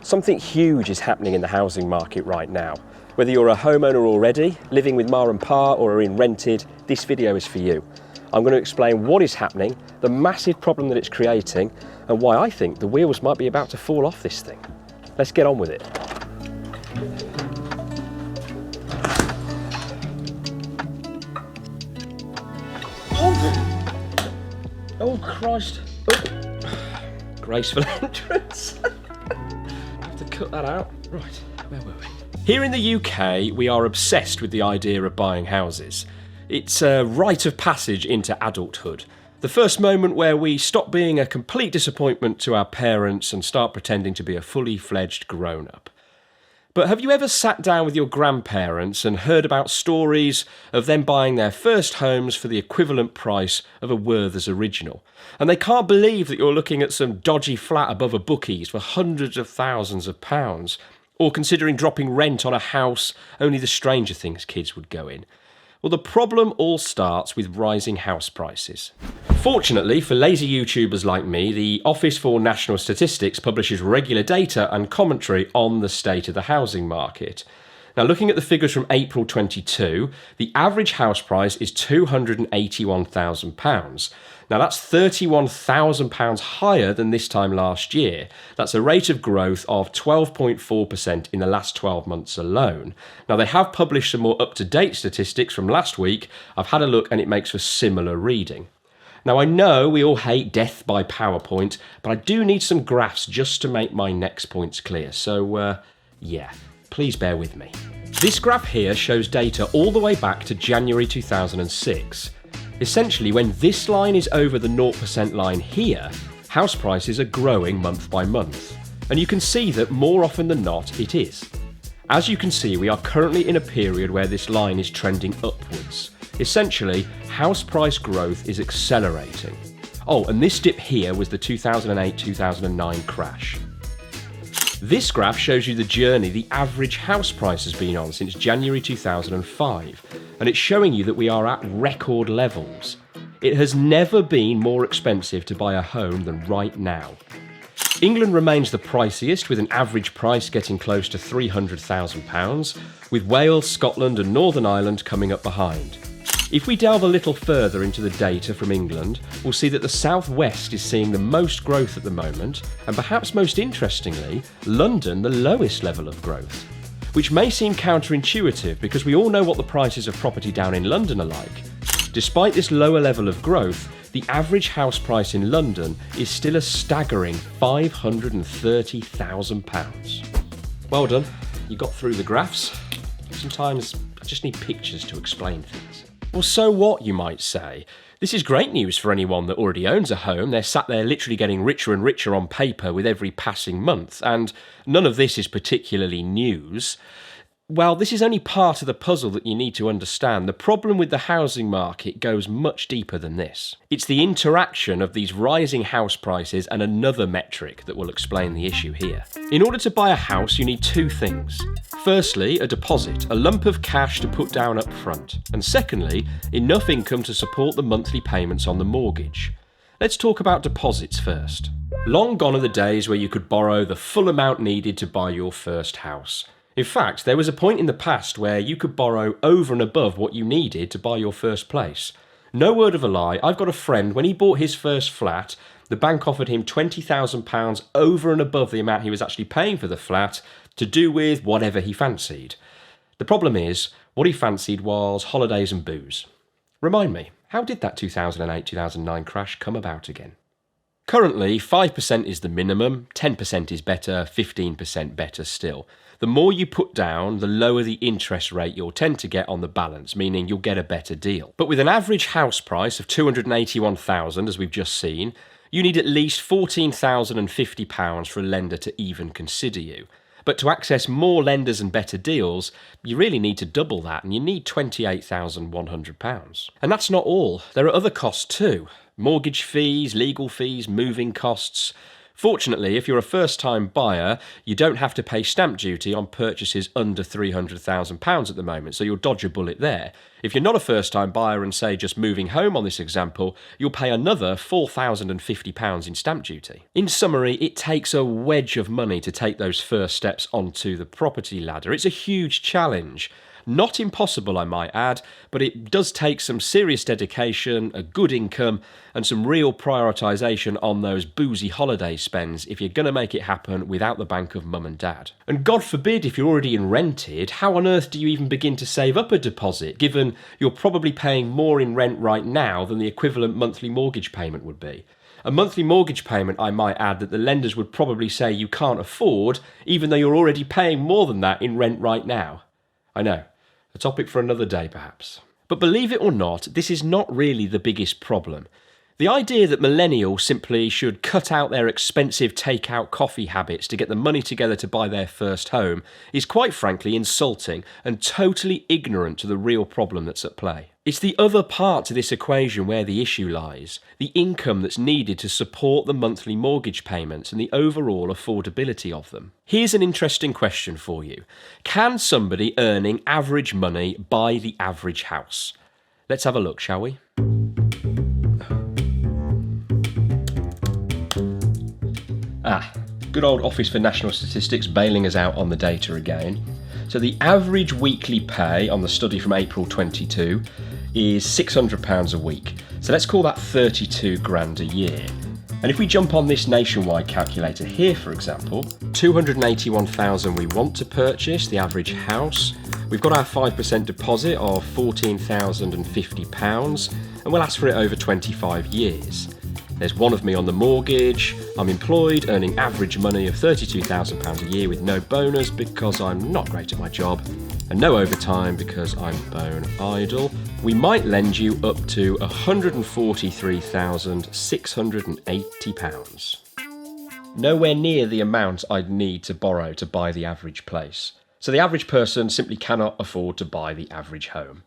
Something huge is happening in the housing market right now. Whether you're a homeowner already, living with ma and pa, or are in rented, this video is for you. I'm going to explain what is happening, the massive problem that it's creating, and why I think the wheels might be about to fall off this thing. Let's get on with it. Oh Christ. Oh. Graceful entrance. Have to cut that out. Right, where were we? Here in the UK, we are obsessed with the idea of buying houses. It's a rite of passage into adulthood. The first moment where we stop being a complete disappointment to our parents and start pretending to be a fully fledged grown-up. But have you ever sat down with your grandparents and heard about stories of them buying their first homes for the equivalent price of a Werther's original? And they can't believe that you're looking at some dodgy flat above a bookies for hundreds of thousands of pounds, or considering dropping rent on a house only the Stranger Things kids would go in. Well, the problem all starts with rising house prices. Fortunately for lazy YouTubers like me, the Office for National Statistics publishes regular data and commentary on the state of the housing market. Now, looking at the figures from April 22, the average house price is £281,000. Now, that's £31,000 higher than this time last year. That's a rate of growth of 12.4% in the last 12 months alone. Now, they have published some more up-to-date statistics from last week. I've had a look and it makes for similar reading. Now, I know we all hate death by PowerPoint, but I do need some graphs just to make my next points clear. So, yeah, please bear with me. This graph here shows data all the way back to January 2006. Essentially, when this line is over the 0% line here, house prices are growing month by month. And you can see that more often than not, it is. As you can see, we are currently in a period where this line is trending upwards. Essentially, house price growth is accelerating. Oh, and this dip here was the 2008-2009 crash. This graph shows you the journey the average house price has been on since January 2005, and it's showing you that we are at record levels. It has never been more expensive to buy a home than right now. England remains the priciest, with an average price getting close to £300,000, with Wales, Scotland and Northern Ireland coming up behind. If we delve a little further into the data from England, we'll see that the South West is seeing the most growth at the moment, and perhaps most interestingly, London the lowest level of growth. Which may seem counterintuitive because we all know what the prices of property down in London are like. Despite this lower level of growth, the average house price in London is still a staggering £530,000. Well done, you got through the graphs. Sometimes I just need pictures to explain things. Well, so what, you might say? This is great news for anyone that already owns a home. They're sat there literally getting richer and richer on paper with every passing month, and none of this is particularly news. Well, this is only part of the puzzle that you need to understand. The problem with the housing market goes much deeper than this. It's the interaction of these rising house prices and another metric that will explain the issue here. In order to buy a house, you need two things. Firstly, a deposit, a lump of cash to put down up front. And secondly, enough income to support the monthly payments on the mortgage. Let's talk about deposits first. Long gone are the days where you could borrow the full amount needed to buy your first house. In fact, there was a point in the past where you could borrow over and above what you needed to buy your first place. No word of a lie, I've got a friend, when he bought his first flat, the bank offered him £20,000 over and above the amount he was actually paying for the flat to do with whatever he fancied. The problem is, what he fancied was holidays and booze. Remind me, how did that 2008-2009 crash come about again? Currently, 5% is the minimum, 10% is better, 15% better still. The more you put down, the lower the interest rate you'll tend to get on the balance, meaning you'll get a better deal. But with an average house price of £281,000, as we've just seen, you need at least £14,050 for a lender to even consider you. But to access more lenders and better deals, you really need to double that, and you need £28,100. And that's not all. There are other costs too. Mortgage fees, legal fees, moving costs. Fortunately, if you're a first-time buyer, you don't have to pay stamp duty on purchases under £300,000 at the moment, so you'll dodge a bullet there. If you're not a first-time buyer and, say, just moving home on this example, you'll pay another £4,050 in stamp duty. In summary, it takes a wedge of money to take those first steps onto the property ladder. It's a huge challenge. Not impossible, I might add, but it does take some serious dedication, a good income, and some real prioritisation on those boozy holiday spends if you're going to make it happen without the bank of mum and dad. And God forbid, if you're already in rented, how on earth do you even begin to save up a deposit, given you're probably paying more in rent right now than the equivalent monthly mortgage payment would be? A monthly mortgage payment, I might add, that the lenders would probably say you can't afford, even though you're already paying more than that in rent right now. I know. A topic for another day, perhaps. But believe it or not, this is not really the biggest problem. The idea that millennials simply should cut out their expensive take-out coffee habits to get the money together to buy their first home is quite frankly insulting and totally ignorant to the real problem that's at play. It's the other part to this equation where the issue lies, the income that's needed to support the monthly mortgage payments and the overall affordability of them. Here's an interesting question for you. Can somebody earning average money buy the average house? Let's have a look, shall we? Good old Office for National Statistics bailing us out on the data again. So the average weekly pay on the study from April 22 is £600 a week. So let's call that 32 grand a year. And if we jump on this nationwide calculator here, for example, 281,000 we want to purchase, the average house. We've got our 5% deposit of £14,050 and we'll ask for it over 25 years. There's one of me on the mortgage, I'm employed, earning average money of £32,000 a year with no bonus because I'm not great at my job, and no overtime because I'm bone idle. We might lend you up to £143,680. Nowhere near the amount I'd need to borrow to buy the average place. So the average person simply cannot afford to buy the average home.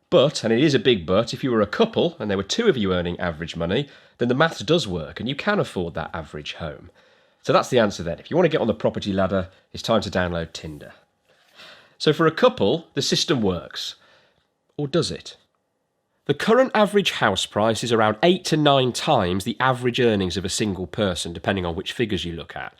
But, and it is a big but, if you were a couple and there were two of you earning average money, then the maths does work and you can afford that average home. So that's the answer then. If you want to get on the property ladder, it's time to download Tinder. So for a couple, the system works. Or does it? The current average house price is around 8 to 9 times the average earnings of a single person, depending on which figures you look at.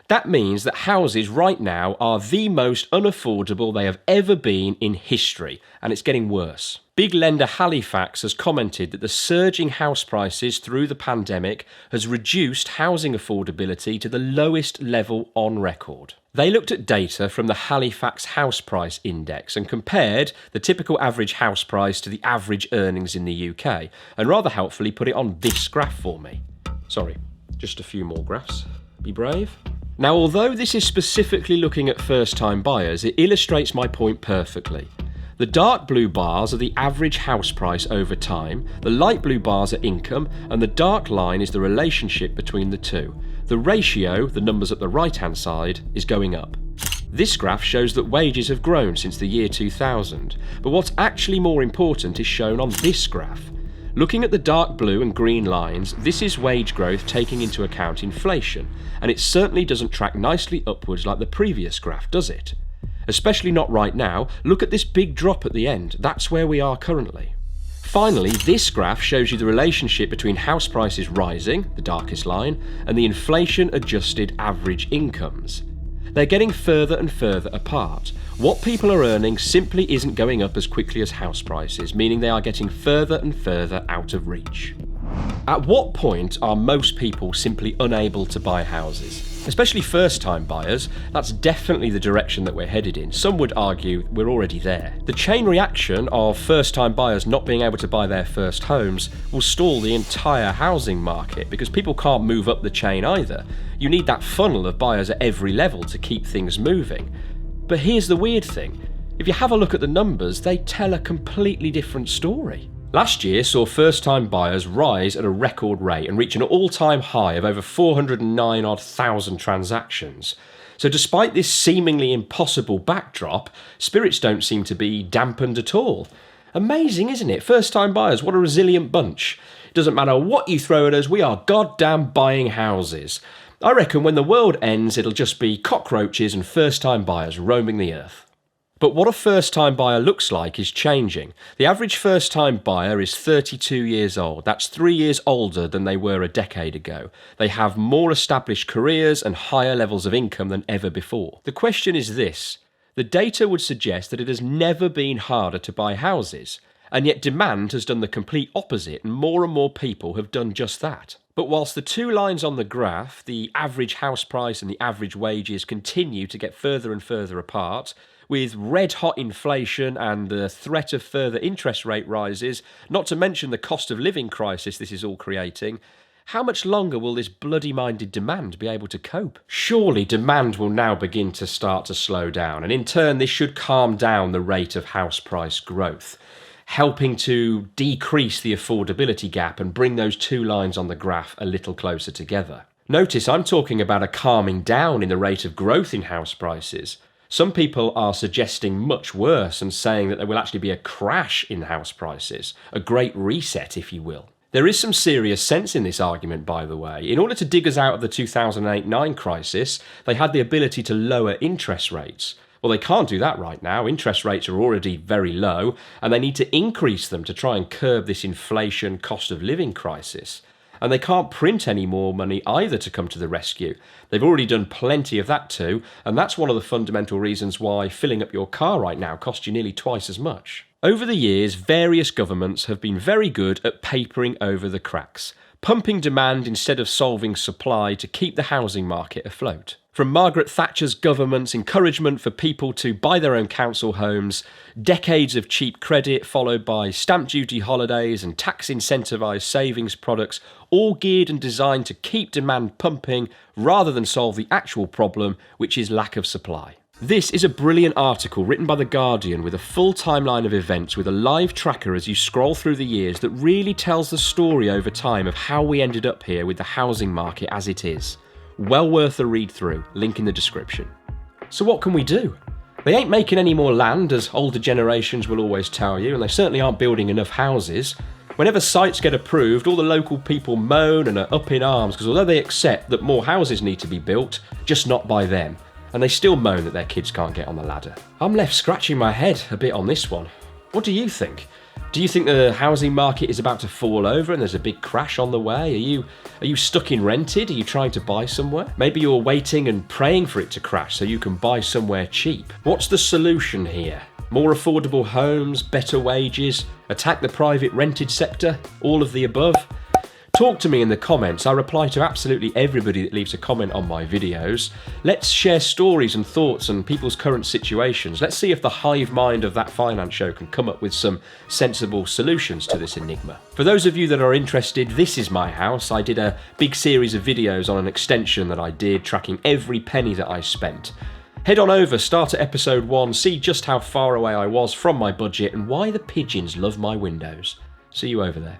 That means that houses right now are the most unaffordable they have ever been in history, and it's getting worse. Big lender Halifax has commented that the surge in house prices through the pandemic has reduced housing affordability to the lowest level on record. They looked at data from the Halifax House Price Index and compared the typical average house price to the average earnings in the UK, and rather helpfully put it on this graph for me. Sorry, just a few more graphs. Be brave. Now, although this is specifically looking at first-time buyers, it illustrates my point perfectly. The dark blue bars are the average house price over time, the light blue bars are income, and the dark line is the relationship between the two. The ratio, the numbers at the right-hand side, is going up. This graph shows that wages have grown since the year 2000, but what's actually more important is shown on this graph. Looking at the dark blue and green lines, this is wage growth taking into account inflation, and it certainly doesn't track nicely upwards like the previous graph, does it? Especially not right now. Look at this big drop at the end. That's where we are currently. Finally, this graph shows you the relationship between house prices rising, the darkest line, and the inflation-adjusted average incomes. They're getting further and further apart. What people are earning simply isn't going up as quickly as house prices, meaning they are getting further and further out of reach. At what point are most people simply unable to buy houses? Especially first-time buyers, that's definitely the direction that we're headed in. Some would argue we're already there. The chain reaction of first-time buyers not being able to buy their first homes will stall the entire housing market because people can't move up the chain either. You need that funnel of buyers at every level to keep things moving. But here's the weird thing. If you have a look at the numbers, they tell a completely different story. Last year saw first-time buyers rise at a record rate and reach an all-time high of over 409,000 transactions. So despite this seemingly impossible backdrop, spirits don't seem to be dampened at all. Amazing, isn't it? First-time buyers, what a resilient bunch. It doesn't matter what you throw at us, we are goddamn buying houses. I reckon when the world ends, it'll just be cockroaches and first-time buyers roaming the earth. But what a first-time buyer looks like is changing. The average first-time buyer is 32 years old. That's 3 years older than they were a decade ago. They have more established careers and higher levels of income than ever before. The question is this. The data would suggest that it has never been harder to buy houses, and yet demand has done the complete opposite, and more people have done just that. But whilst the two lines on the graph, the average house price and the average wages, continue to get further and further apart, with red-hot inflation and the threat of further interest rate rises, not to mention the cost of living crisis this is all creating, how much longer will this bloody-minded demand be able to cope? Surely demand will now begin to start to slow down, and in turn this should calm down the rate of house price growth, helping to decrease the affordability gap and bring those two lines on the graph a little closer together. Notice I'm talking about a calming down in the rate of growth in house prices. Some people are suggesting much worse and saying that there will actually be a crash in house prices, a great reset, if you will. There is some serious sense in this argument, by the way. In order to dig us out of the 2008-9 crisis, they had the ability to lower interest rates. Well, they can't do that right now. Interest rates are already very low, and they need to increase them to try and curb this inflation cost of living crisis. And they can't print any more money either to come to the rescue. They've already done plenty of that too, and that's one of the fundamental reasons why filling up your car right now costs you nearly twice as much. Over the years, various governments have been very good at papering over the cracks, pumping demand instead of solving supply to keep the housing market afloat. From Margaret Thatcher's government's encouragement for people to buy their own council homes, decades of cheap credit followed by stamp duty holidays and tax incentivised savings products, all geared and designed to keep demand pumping rather than solve the actual problem, which is lack of supply. This is a brilliant article written by The Guardian with a full timeline of events with a live tracker as you scroll through the years that really tells the story over time of how we ended up here with the housing market as it is. Well worth a read through, link in the description. So what can we do? They ain't making any more land, as older generations will always tell you, and they certainly aren't building enough houses. Whenever sites get approved, all the local people moan and are up in arms because although they accept that more houses need to be built, just not by them, and they still moan that their kids can't get on the ladder. I'm left scratching my head a bit on this one. What do you think? Do you think the housing market is about to fall over and there's a big crash on the way? Are you stuck in rented? Are you trying to buy somewhere? Maybe you're waiting and praying for it to crash so you can buy somewhere cheap. What's the solution here? More affordable homes, better wages, attack the private rented sector, all of the above? Talk to me in the comments. I reply to absolutely everybody that leaves a comment on my videos. Let's share stories and thoughts and people's current situations. Let's see if the hive mind of That Finance Show can come up with some sensible solutions to this enigma. For those of you that are interested, this is my house. I did a big series of videos on an extension that I did, tracking every penny that I spent. Head on over, start at episode 1, see just how far away I was from my budget and why the pigeons love my windows. See you over there.